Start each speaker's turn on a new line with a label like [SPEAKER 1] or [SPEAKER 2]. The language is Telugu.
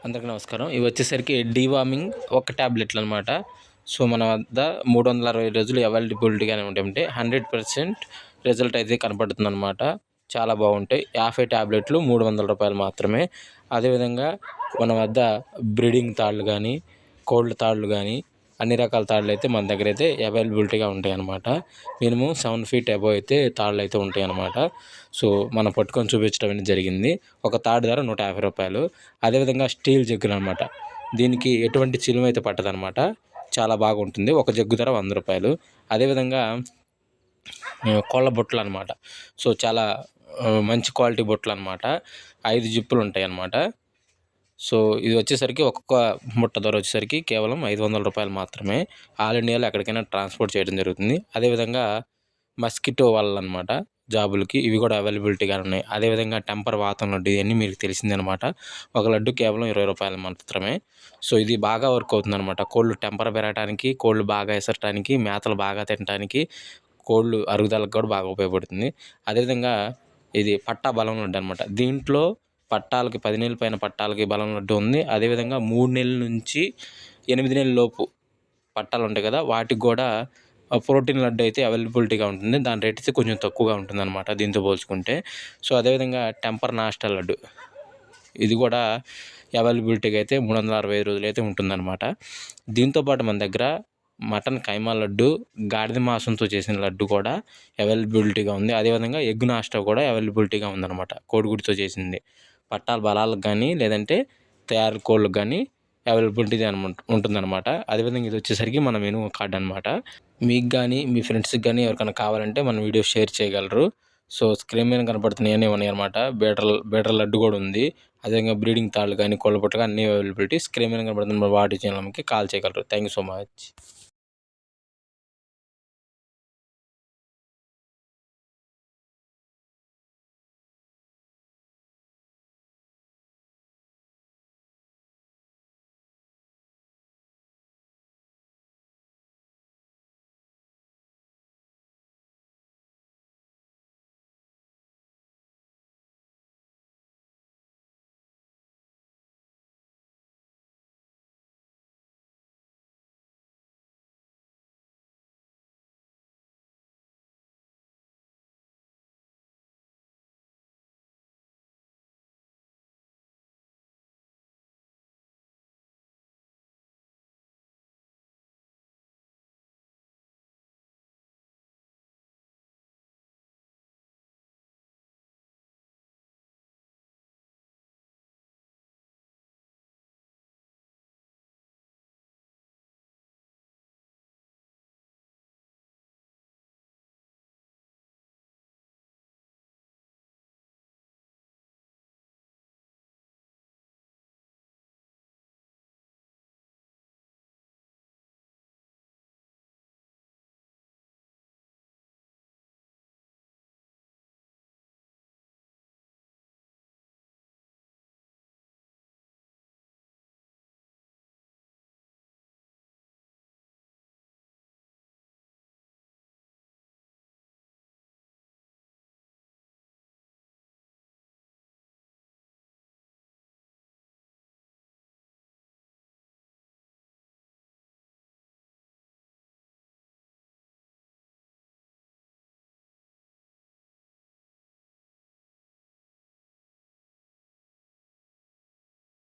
[SPEAKER 1] అందరికీ నమస్కారం. ఇవి వచ్చేసరికి డీవార్మింగ్ ఒక టాబ్లెట్లు అనమాట. సో, మన వద్ద 360 రోజులు అవైలబిలిటీగానే ఉంటాయంటే 100% రిజల్ట్ అయితే కనపడుతుందనమాట. చాలా బాగుంటాయి. 50 టాబ్లెట్లు రూ. 300 మాత్రమే. అదేవిధంగా మన వద్ద బ్రీడింగ్ తాళ్ళు కానీ, కోల్డ్ తాళ్ళు కానీ, అన్ని రకాల తాళ్ళు అయితే మన దగ్గర అయితే అవైలబిలిటీగా ఉంటాయన్నమాట. మినిమం 7 ఫీట్ అబోవ్ అయితే తాళ్ళు అయితే ఉంటాయన్నమాట. సో, మనం పట్టుకొని చూపించడం అనేది జరిగింది. ఒక తాడు ధర రూ. 150. అదేవిధంగా స్టీల్ జగ్గులు అనమాట. దీనికి ఎటువంటి చిలుము అయితే పట్టదనమాట. చాలా బాగుంటుంది. ఒక జగ్గు ధర రూ. 100. అదేవిధంగా కోళ్ళ బుట్టలు అనమాట. సో, చాలా మంచి క్వాలిటీ బుట్టలు అనమాట. 5 జిప్పులు ఉంటాయి అన్నమాట. సో, ఇది వచ్చేసరికి ఒక్కొక్క ముట్ట ధర వచ్చేసరికి కేవలం రూ. 500 మాత్రమే. ఆల్ ఇండియాలో ఎక్కడికైనా ట్రాన్స్పోర్ట్ చేయడం జరుగుతుంది. అదేవిధంగా మస్కిటో వలలనమాట జాబులకి ఇవి కూడా అవైలబిలిటీగా ఉన్నాయి. అదేవిధంగా టెంపర్ వాతం లడ్డు ఇవన్నీ మీకు తెలిసిందనమాట. ఒక లడ్డు కేవలం రూ. 20 మాత్రమే. సో, ఇది బాగా వర్క్ అవుతుందనమాట. కోళ్ళు టెంపర్ పెరగడానికి, కోళ్ళు బాగా ఎసరటానికి, మేతలు బాగా తినడానికి, కోళ్ళు అరుగుదలకు కూడా బాగా ఉపయోగపడుతుంది. అదేవిధంగా ఇది పట్టా బలం లడ్డు అనమాట. దీంట్లో పట్టాలకి 10 నెలల పైన పట్టాలకి బలం లడ్డు ఉంది. అదేవిధంగా 3 నెలల నుంచి 8 నెలల లోపు పట్టాలు ఉంటాయి కదా, వాటికి కూడా ప్రోటీన్ లడ్డు అయితే అవైలబిలిటీగా ఉంటుంది. దాని రేట్ అయితే కొంచెం తక్కువగా ఉంటుందన్నమాట దీంతో పోల్చుకుంటే. సో, అదేవిధంగా టెంపర్ నాస్టా లడ్డు ఇది కూడా అవైలబిలిటీగా అయితే 365 రోజులు అయితే ఉంటుందన్నమాట. దీంతోపాటు మన దగ్గర మటన్ కైమా లడ్డు, గాడిద మాంసంతో చేసిన లడ్డు కూడా అవైలబిలిటీగా ఉంది. అదేవిధంగా ఎగ్ నాస్టా కూడా అవైలబిలిటీగా ఉందన్నమాట. కోడిగుడ్డుతో చేసింది పట్టాల బలాలకు కానీ, లేదంటే తయారు కోళ్ళకు కానీ అవైలబిలిటీ ఉంటుందన్నమాట. అదేవిధంగా ఇది వచ్చేసరికి మన మెనూ కార్డ్ అనమాట. మీకు కానీ, మీ ఫ్రెండ్స్కి కానీ ఎవరికైనా కావాలంటే మన వీడియో షేర్ చేయగలరు. సో, స్క్రీన్ మీద కనపడుతున్నాయనే ఉన్నాయి అనమాట. బీటర్ లడ్డు కూడా ఉంది. అదేవిధంగా బ్రీడింగ్ తాళ్ళు కానీ, కోళ్ళ పుట్టలు అన్నీ అవైలబిలిటీ స్క్రీన్ మీద కనపడుతున్న వాటి ఛానల్కి కాల్ చేయగలరు. Thank you so much.